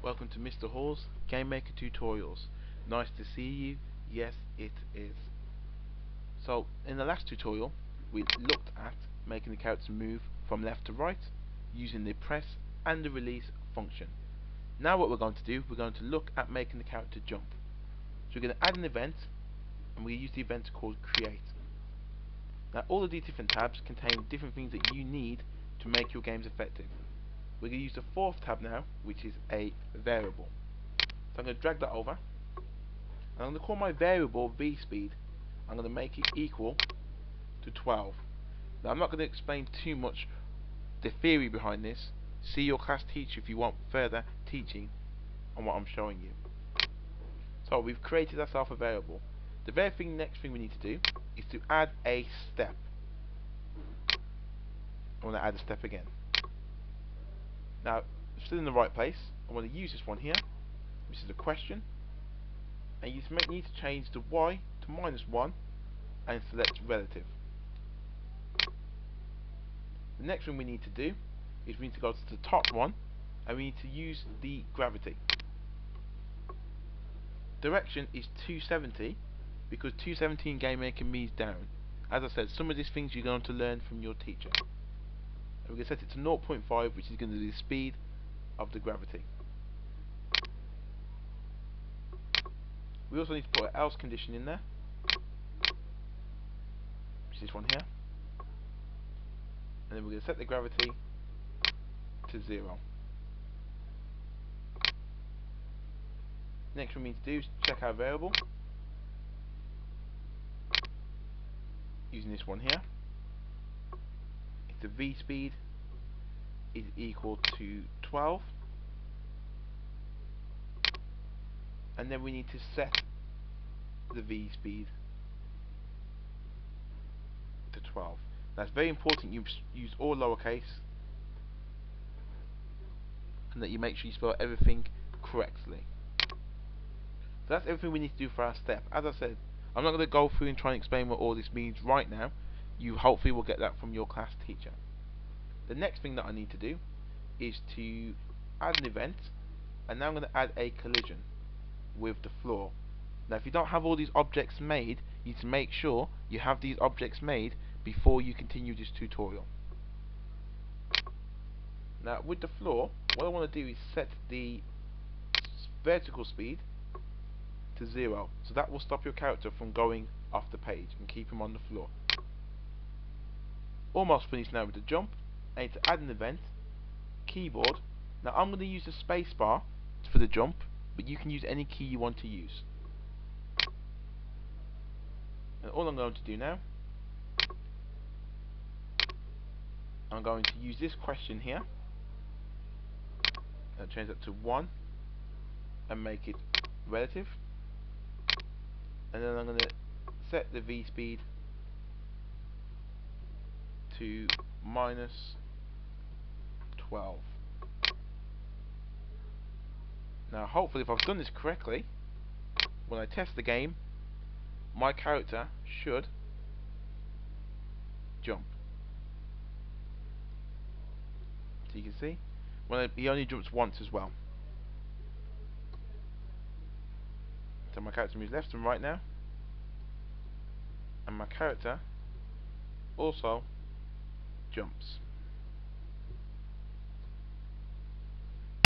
Welcome to Mr. Hall's Game Maker Tutorials. Nice to see you. Yes, it is. So, in the last tutorial, we looked at making the character move from left to right using the press and the release function. Now what we're going to do, we're going to look at making the character jump. So we're going to add an event, and we use the event called create. Now all of these different tabs contain different things that you need to make your games effective. We're going to use the fourth tab now, which is a variable. So I'm going to drag that over, and I'm going to call my variable vSpeed. I'm going to make it equal to 12. Now I'm not going to explain too much the theory behind this. See your class teacher if you want further teaching on what I'm showing you. So we've created ourselves a variable. The very next thing we need to do is to add a step. I want to add a step again. Now, still in the right place, I want to use this one here, which is a question, and you need to change the y to -1 and select relative. The next thing we need to do is we need to go to the top one, and we need to use the gravity. Direction is 270 because 270 in Game Maker means down. As I said, some of these things you're going to learn from your teacher. And we're going to set it to 0.5, which is going to be the speed of the gravity. We also need to put an else condition in there, which is this one here. And then we're going to set the gravity to 0. Next thing we need to do is check our variable using this one here. If the vSpeed is equal to 12, and then we need to set the vSpeed to 12. That's very important you use all lowercase and that you make sure you spell everything correctly. So that's everything we need to do for our step. As I said, I'm not going to go through and try and explain what all this means right now. You hopefully will get that from your class teacher. The next thing that I need to do is to add an event, and now I'm going to add a collision with the floor. Now if you don't have all these objects made, you need to make sure you have these objects made before you continue this tutorial. Now with the floor, what I want to do is set the vertical speed to 0, so that will stop your character from going off the page and keep him on the floor. Almost finished now with the jump. I need to add an event, keyboard. Now I'm going to use the space bar for the jump, but you can use any key you want to use. And all I'm going to do now, I'm going to use this question here and change that to 1 and make it relative, and then I'm going to set the vSpeed to -12. Now hopefully if I've done this correctly, when I test the game, my character should jump. So you can see, he only jumps once as well. So my character moves left and right now, and my character also jumps.